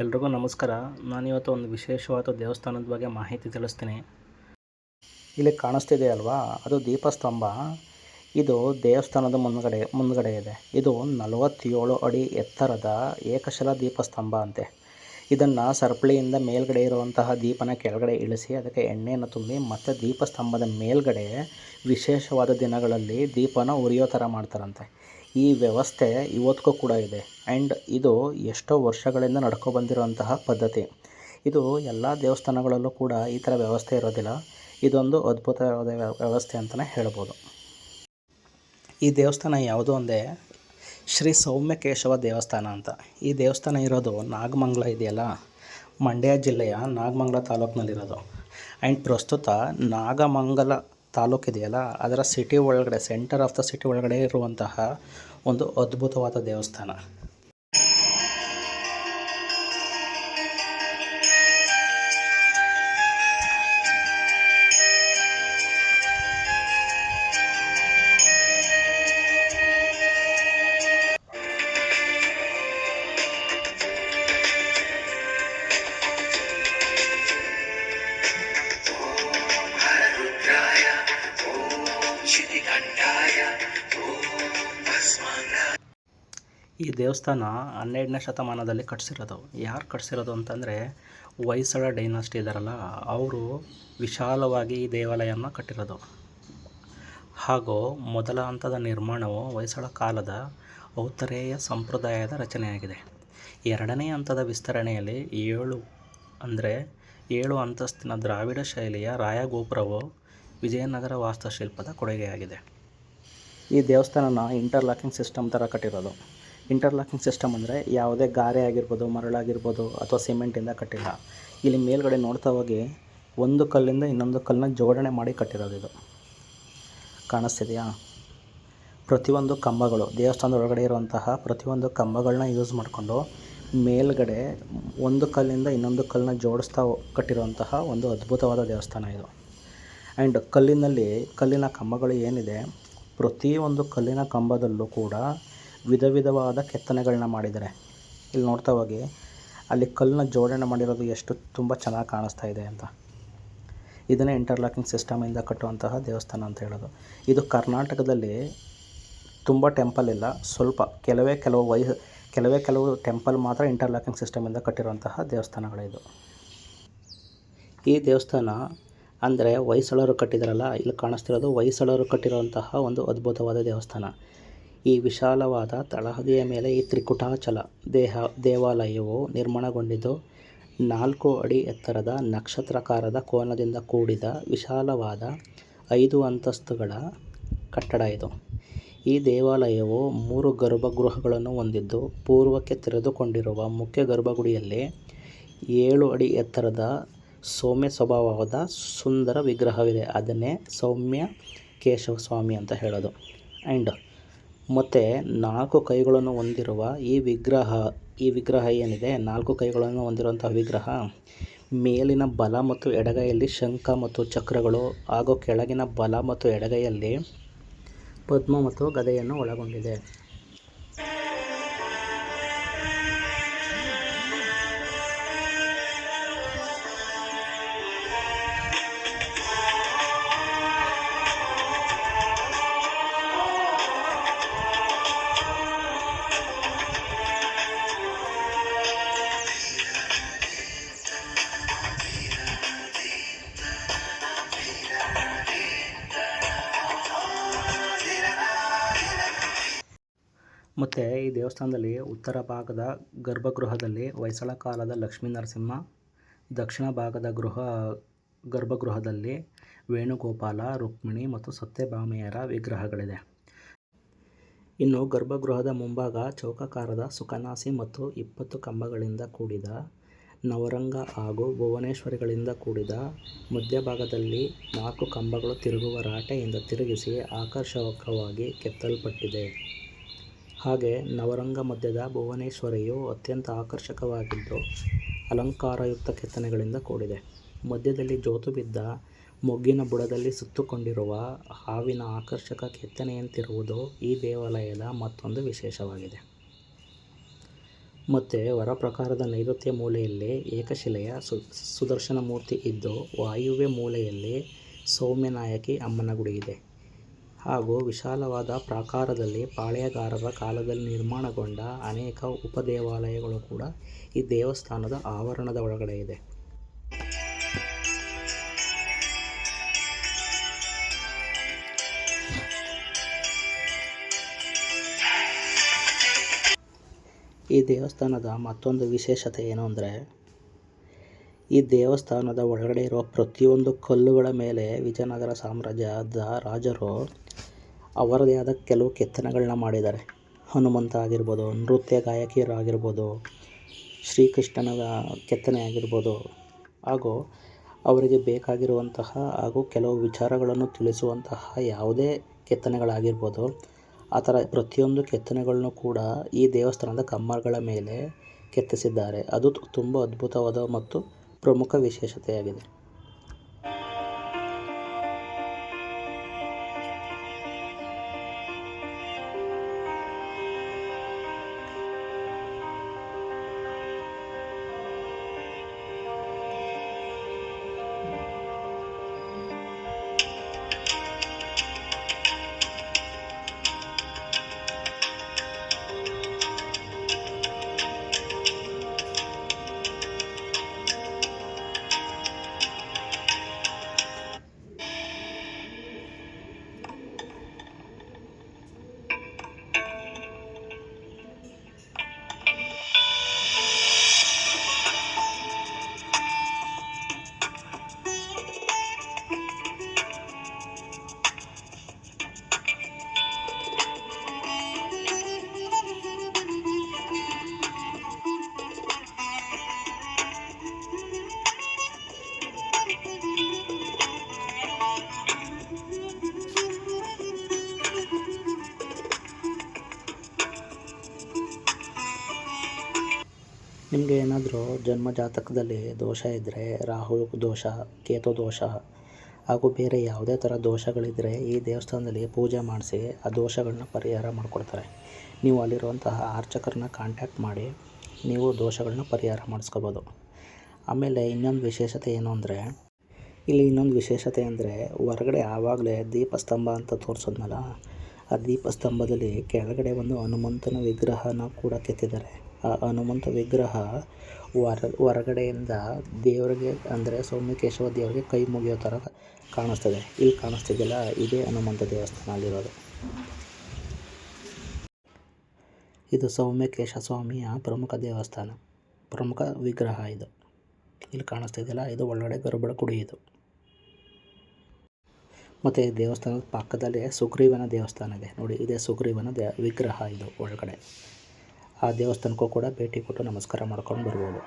ಎಲ್ರಿಗೂ ನಮಸ್ಕಾರ. ನಾನಿವತ್ತು ಒಂದು ವಿಶೇಷವಾದ ದೇವಸ್ಥಾನದ ಬಗ್ಗೆ ಮಾಹಿತಿ ತಿಳಿಸ್ತೀನಿ. ಇಲ್ಲಿ ಕಾಣಿಸ್ತಿದೆ ಅಲ್ವಾ, ಅದು ದೀಪಸ್ತಂಭ. ಇದು ದೇವಸ್ಥಾನದ ಮುಂದ್ಗಡೆ ಇದೆ. ಇದು 47 ಅಡಿ ಎತ್ತರದ ಏಕಶಿಲಾ ದೀಪಸ್ತಂಭ ಅಂತೆ. ಇದನ್ನು ಸರಪಳಿಯಿಂದ ಮೇಲ್ಗಡೆ ಇರುವಂತಹ ದೀಪನ ಕೆಳಗಡೆ ಇಳಿಸಿ ಅದಕ್ಕೆ ಎಣ್ಣೆಯನ್ನು ತುಂಬಿ ಮತ್ತು ದೀಪಸ್ತಂಭದ ಮೇಲ್ಗಡೆ ವಿಶೇಷವಾದ ದಿನಗಳಲ್ಲಿ ದೀಪನ ಉರಿಯೋ ಥರ ಮಾಡ್ತಾರಂತೆ. ಈ ವ್ಯವಸ್ಥೆ ಇವತ್ತಿಗೂ ಕೂಡ ಇದೆ. ಆ್ಯಂಡ್ ಇದು ಎಷ್ಟೋ ವರ್ಷಗಳಿಂದ ನಡ್ಕೊಬಂದಿರುವಂತಹ ಪದ್ಧತಿ. ಇದು ಎಲ್ಲ ದೇವಸ್ಥಾನಗಳಲ್ಲೂ ಕೂಡ ಈ ಥರ ವ್ಯವಸ್ಥೆ ಇರೋದಿಲ್ಲ. ಇದೊಂದು ಅದ್ಭುತವಾದ ವ್ಯವಸ್ಥೆ ಅಂತಲೇ ಹೇಳ್ಬೋದು. ಈ ದೇವಸ್ಥಾನ ಯಾವುದು ಅಂದರೆ ಶ್ರೀ ಸೌಮ್ಯಕೇಶವ ದೇವಸ್ಥಾನ ಅಂತ. ಈ ದೇವಸ್ಥಾನ ಇರೋದು ನಾಗಮಂಗಲ ಇದೆಯಲ್ಲ, ಮಂಡ್ಯ ಜಿಲ್ಲೆಯ ನಾಗಮಂಗಲ ತಾಲೂಕಿನಲ್ಲಿರೋದು. ಆ್ಯಂಡ್ ಪ್ರಸ್ತುತ ನಾಗಮಂಗಲ ತಾಲೂಕಿದೆಯಲ್ಲ, ಅದರ ಸಿಟಿ ಒಳಗಡೆ, ಸೆಂಟರ್ ಆಫ್ ದ ಸಿಟಿ ಒಳಗಡೆ ಇರುವಂತಹ ಒಂದು ಅದ್ಭುತವಾದ ದೇವಸ್ಥಾನ. ಈ ದೇವಸ್ಥಾನ 12ನೇ ಶತಮಾನದಲ್ಲಿ ಕಟ್ಟಿಸಿರೋದು. ಯಾರು ಕಟ್ಟಿಸಿರೋದು ಅಂತಂದರೆ ಹೊಯ್ಸಳ ಡೈನಾಸ್ಟಿ ಇದ್ದಾರಲ್ಲ, ಅವರು ವಿಶಾಲವಾಗಿ ಈ ದೇವಾಲಯವನ್ನು ಕಟ್ಟಿರೋದು. ಹಾಗೂ ಮೊದಲ ಹಂತದ ನಿರ್ಮಾಣವು ಹೊಯ್ಸಳ ಕಾಲದ ಔತ್ತರೇಯ ಸಂಪ್ರದಾಯದ ರಚನೆಯಾಗಿದೆ. ಎರಡನೇ ಹಂತದ ವಿಸ್ತರಣೆಯಲ್ಲಿ 7 ಅಂತಸ್ತಿನ ದ್ರಾವಿಡ ಶೈಲಿಯ ರಾಯಗೋಪುರವು ವಿಜಯನಗರ ವಾಸ್ತುಶಿಲ್ಪದ ಕೊಡುಗೆಯಾಗಿದೆ. ಈ ದೇವಸ್ಥಾನನ ಇಂಟರ್ಲಾಕಿಂಗ್ ಸಿಸ್ಟಮ್ ಥರ ಕಟ್ಟಿರೋದು. ಇಂಟರ್ಲಾಕಿಂಗ್ ಸಿಸ್ಟಮ್ ಅಂದರೆ ಯಾವುದೇ ಗಾರೆ ಆಗಿರ್ಬೋದು, ಮರಳಾಗಿರ್ಬೋದು ಅಥವಾ ಸಿಮೆಂಟಿಂದ ಕಟ್ಟಿಲ್ಲ. ಇಲ್ಲಿ ಮೇಲ್ಗಡೆ ನೋಡ್ತಾ ಹೋಗಿ ಒಂದು ಕಲ್ಲಿಂದ ಇನ್ನೊಂದು ಕಲ್ಲನ್ನ ಜೋಡಣೆ ಮಾಡಿ ಕಟ್ಟಿರೋದು. ಇದು ಕಾಣಿಸ್ತಿದೆಯಾ? ಪ್ರತಿಯೊಂದು ಕಂಬಗಳು, ದೇವಸ್ಥಾನದ ಒಳಗಡೆ ಇರುವಂತಹ ಪ್ರತಿಯೊಂದು ಕಂಬಗಳನ್ನ ಯೂಸ್ ಮಾಡಿಕೊಂಡು ಮೇಲ್ಗಡೆ ಒಂದು ಕಲ್ಲಿಂದ ಇನ್ನೊಂದು ಕಲ್ಲನ್ನ ಜೋಡಿಸ್ತಾ ಕಟ್ಟಿರುವಂತಹ ಒಂದು ಅದ್ಭುತವಾದ ದೇವಸ್ಥಾನ ಇದು. ಆ್ಯಂಡ್ ಕಲ್ಲಿನ ಕಂಬಗಳು ಏನಿದೆ, ಪ್ರತಿಯೊಂದು ಕಲ್ಲಿನ ಕಂಬದಲ್ಲೂ ಕೂಡ ವಿಧ ವಿಧವಾದ ಕೆತ್ತನೆಗಳನ್ನ ಮಾಡಿದ್ದಾರೆ. ಇಲ್ಲಿ ನೋಡ್ತಾ ಹೋಗಿ ಅಲ್ಲಿ ಕಲ್ಲನ್ನ ಜೋಡಣೆ ಮಾಡಿರೋದು ಎಷ್ಟು ತುಂಬ ಚೆನ್ನಾಗಿ ಕಾಣಿಸ್ತಾ ಇದೆ ಅಂತ. ಇದನ್ನೇ ಇಂಟರ್ಲಾಕಿಂಗ್ ಸಿಸ್ಟಮಿಂದ ಕಟ್ಟುವಂತಹ ದೇವಸ್ಥಾನ ಅಂತ ಹೇಳೋದು. ಇದು ಕರ್ನಾಟಕದಲ್ಲಿ ತುಂಬ ಟೆಂಪಲ್ ಇಲ್ಲ, ಸ್ವಲ್ಪ ಕೆಲವು ಟೆಂಪಲ್ ಮಾತ್ರ ಇಂಟರ್ಲಾಕಿಂಗ್ ಸಿಸ್ಟಮಿಂದ ಕಟ್ಟಿರುವಂತಹ ದೇವಸ್ಥಾನಗಳಿದು. ಈ ದೇವಸ್ಥಾನ ಅಂದರೆ ಹೊಯ್ಸಳರು ಕಟ್ಟಿದಾರಲ್ಲ, ಇಲ್ಲಿ ಕಾಣಿಸ್ತಿರೋದು ಹೊಯ್ಸಳರು ಕಟ್ಟಿರುವಂತಹ ಒಂದು ಅದ್ಭುತವಾದ ದೇವಸ್ಥಾನ. ಈ ವಿಶಾಲವಾದ ತಳಹದಿಯ ಮೇಲೆ ಈ ತ್ರಿಕುಟಾಚಲ ದೇವಾಲಯವು ನಿರ್ಮಾಣಗೊಂಡಿದ್ದು 4 ಅಡಿ ಎತ್ತರದ ನಕ್ಷತ್ರಾಕಾರದ ಕೋನದಿಂದ ಕೂಡಿದ ವಿಶಾಲವಾದ 5 ಅಂತಸ್ತುಗಳ ಕಟ್ಟಡ ಇದು. ಈ ದೇವಾಲಯವು 3 ಗರ್ಭಗೃಹಗಳನ್ನು ಹೊಂದಿದ್ದು, ಪೂರ್ವಕ್ಕೆ ತೆರೆದುಕೊಂಡಿರುವ ಮುಖ್ಯ ಗರ್ಭಗುಡಿಯಲ್ಲಿ 7 ಅಡಿ ಎತ್ತರದ ಸೌಮ್ಯ ಸ್ವಭಾವದ ಸುಂದರ ವಿಗ್ರಹವಿದೆ. ಅದನ್ನೇ ಸೌಮ್ಯ ಕೇಶವ ಸ್ವಾಮಿ ಅಂತ ಹೇಳೋದು. ಆ್ಯಂಡ್ ಮತ್ತು 4 ಕೈಗಳನ್ನು ಹೊಂದಿರುವ ಈ ವಿಗ್ರಹ ಏನಿದೆ, 4 ಕೈಗಳನ್ನು ಹೊಂದಿರುವಂಥ ವಿಗ್ರಹ ಮೇಲಿನ ಬಲ ಮತ್ತು ಎಡಗೈಯಲ್ಲಿ ಶಂಖ ಮತ್ತು ಚಕ್ರಗಳು ಹಾಗೂ ಕೆಳಗಿನ ಬಲ ಮತ್ತು ಎಡಗೈಯಲ್ಲಿ ಪದ್ಮ ಮತ್ತು ಗದೆಯನ್ನು ಒಳಗೊಂಡಿದೆ. ಮತ್ತು ಈ ದೇವಸ್ಥಾನದಲ್ಲಿ ಉತ್ತರ ಭಾಗದ ಗರ್ಭಗೃಹದಲ್ಲಿ ಹೊಯ್ಸಳ ಕಾಲದ ಲಕ್ಷ್ಮೀ ನರಸಿಂಹ, ದಕ್ಷಿಣ ಭಾಗದ ಗರ್ಭಗೃಹದಲ್ಲಿ ವೇಣುಗೋಪಾಲ, ರುಕ್ಮಿಣಿ ಮತ್ತು ಸತ್ಯಭಾಮೆಯರ ವಿಗ್ರಹಗಳಿದೆ. ಇನ್ನು ಗರ್ಭಗೃಹದ ಮುಂಭಾಗ ಚೌಕಾಕಾರದ ಸುಖನಾಸಿ ಮತ್ತು 20 ಕಂಬಗಳಿಂದ ಕೂಡಿದ ನವರಂಗ ಹಾಗೂ ಭುವನೇಶ್ವರಿಗಳಿಂದ ಕೂಡಿದ ಮಧ್ಯಭಾಗದಲ್ಲಿ 4 ಕಂಬಗಳು ತಿರುಗುವ ರಾಟೆಯಿಂದ ತಿರುಗಿಸಿ ಆಕರ್ಷಕವಾಗಿ ಕೆತ್ತಲ್ಪಟ್ಟಿದೆ. ಹಾಗೆ ನವರಂಗ ಮಧ್ಯದ ಭುವನೇಶ್ವರಿಯು ಅತ್ಯಂತ ಆಕರ್ಷಕವಾಗಿದ್ದು ಅಲಂಕಾರಯುಕ್ತ ಕೆತ್ತನೆಗಳಿಂದ ಕೂಡಿದೆ. ಮಧ್ಯದಲ್ಲಿ ಜೋತು ಬಿದ್ದ ಮೊಗ್ಗಿನ ಬುಡದಲ್ಲಿ ಸುತ್ತುಕೊಂಡಿರುವ ಹಾವಿನ ಆಕರ್ಷಕ ಕೆತ್ತನೆಯಂತಿರುವುದು ಈ ದೇವಾಲಯದ ಮತ್ತೊಂದು ವಿಶೇಷವಾಗಿದೆ. ಮತ್ತು ಹೊರ ಪ್ರಕಾರದ ನೈಋತ್ಯ ಮೂಲೆಯಲ್ಲಿ ಏಕಶಿಲೆಯ ಸುದರ್ಶನ ಮೂರ್ತಿ ಇದ್ದು, ವಾಯುವ್ಯ ಮೂಲೆಯಲ್ಲಿ ಸೌಮ್ಯನಾಯಕಿ ಅಮ್ಮನ ಗುಡಿ ಇದೆ. ಹಾಗೂ ವಿಶಾಲವಾದ ಪ್ರಾಕಾರದಲ್ಲಿ ಪಾಳೆಯಗಾರರ ಕಾಲದಲ್ಲಿ ನಿರ್ಮಾಣಗೊಂಡ ಅನೇಕ ಉಪದೇವಾಲಯಗಳು ಕೂಡ ಈ ದೇವಸ್ಥಾನದ ಆವರಣದ ಒಳಗಡೆ ಇದೆ. ಈ ದೇವಸ್ಥಾನದ ಮತ್ತೊಂದು ವಿಶೇಷತೆ ಏನು ಅಂದರೆ, ಈ ದೇವಸ್ಥಾನದ ಒಳಗಡೆ ಇರುವ ಪ್ರತಿಯೊಂದು ಕಲ್ಲುಗಳ ಮೇಲೆ ವಿಜಯನಗರ ಸಾಮ್ರಾಜ್ಯದ ರಾಜರು ಅವರದೇ ಆದ ಕೆಲವು ಕೆತ್ತನೆಗಳನ್ನ ಮಾಡಿದ್ದಾರೆ. ಹನುಮಂತ ಆಗಿರ್ಬೋದು, ನೃತ್ಯ ಗಾಯಕಿಯರಾಗಿರ್ಬೋದು, ಶ್ರೀಕೃಷ್ಣನ ಕೆತ್ತನೆ ಆಗಿರ್ಬೋದು, ಹಾಗೂ ಅವರಿಗೆ ಬೇಕಾಗಿರುವಂತಹ ಹಾಗೂ ಕೆಲವು ವಿಚಾರಗಳನ್ನು ತಿಳಿಸುವಂತಹ ಯಾವುದೇ ಕೆತ್ತನೆಗಳಾಗಿರ್ಬೋದು, ಆ ಥರ ಪ್ರತಿಯೊಂದು ಕೆತ್ತನೆಗಳನ್ನು ಕೂಡ ಈ ದೇವಸ್ಥಾನದ ಕಮ್ಮರಗಳ ಮೇಲೆ ಕೆತ್ತಿಸಿದ್ದಾರೆ. ಅದು ತುಂಬ ಅದ್ಭುತವಾದ ಮತ್ತು ಪ್ರಮುಖ ವಿಶೇಷತೆಯಾಗಿದೆ. ನಿಮಗೆ ಏನಾದರೂ ಜನ್ಮ ಜಾತಕದಲ್ಲಿ ದೋಷ ಇದ್ದರೆ, ರಾಹು ದೋಷ, ಕೇತು ದೋಷ ಹಾಗೂ ಬೇರೆ ಯಾವುದೇ ಥರ ದೋಷಗಳಿದ್ದರೆ ಈ ದೇವಸ್ಥಾನದಲ್ಲಿ ಪೂಜೆ ಮಾಡಿಸಿ ಆ ದೋಷಗಳನ್ನ ಪರಿಹಾರ ಮಾಡಿಕೊಡ್ತಾರೆ. ನೀವು ಅಲ್ಲಿರುವಂತಹ ಅರ್ಚಕರನ್ನ ಕಾಂಟ್ಯಾಕ್ಟ್ ಮಾಡಿ ನೀವು ದೋಷಗಳನ್ನ ಪರಿಹಾರ ಮಾಡಿಸ್ಕೋಬೋದು. ಆಮೇಲೆ ಇನ್ನೊಂದು ವಿಶೇಷತೆ ಏನು ಅಂದರೆ, ಹೊರಗಡೆ ಆವಾಗಲೇ ದೀಪಸ್ತಂಭ ಅಂತ ತೋರಿಸೋದ್ನಲ್ಲ, ಆ ದೀಪಸ್ತಂಭದಲ್ಲಿ ಕೆಳಗಡೆ ಒಂದು ಹನುಮಂತನ ವಿಗ್ರಹನ ಕೂಡ ಕೆತ್ತಿದ್ದಾರೆ. ಆ ಹನುಮಂತ ವಿಗ್ರಹ ಹೊರಗಡೆಯಿಂದ ದೇವರಿಗೆ ಅಂದರೆ ಸೌಮ್ಯಕೇಶವ ದೇವರಿಗೆ ಕೈ ಮುಗಿಯೋ ಥರ ಕಾಣಿಸ್ತದೆ. ಇಲ್ಲಿ ಕಾಣಿಸ್ತಿದೆಯಲ್ಲ, ಇದೇ ಹನುಮಂತ ದೇವಸ್ಥಾನ ಅಲ್ಲಿರೋದು. ಇದು ಸೌಮ್ಯಕೇಶ ಸ್ವಾಮಿಯ ಪ್ರಮುಖ ದೇವಸ್ಥಾನ, ಪ್ರಮುಖ ವಿಗ್ರಹ ಇದು. ಇಲ್ಲಿ ಕಾಣಿಸ್ತಿದೆಯಲ್ಲ, ಇದು ಒಳಗಡೆ ಗರ್ಭದ ಗುಡಿ ಇದು. ಮತ್ತು ಈ ದೇವಸ್ಥಾನದ ಪಕ್ಕದಲ್ಲೇ ಸುಗ್ರೀವನ ದೇವಸ್ಥಾನ ಇದೆ ನೋಡಿ, ಇದೇ ಸುಗ್ರೀವನ ವಿಗ್ರಹ ಇದು ಒಳಗಡೆ. ಆ ದೇವಸ್ಥಾನಕ್ಕೂ ಕೂಡ ಭೇಟಿ ಕೊಟ್ಟು ನಮಸ್ಕಾರ ಮಾಡ್ಕೊಂಡು ಬರ್ಬೋದು.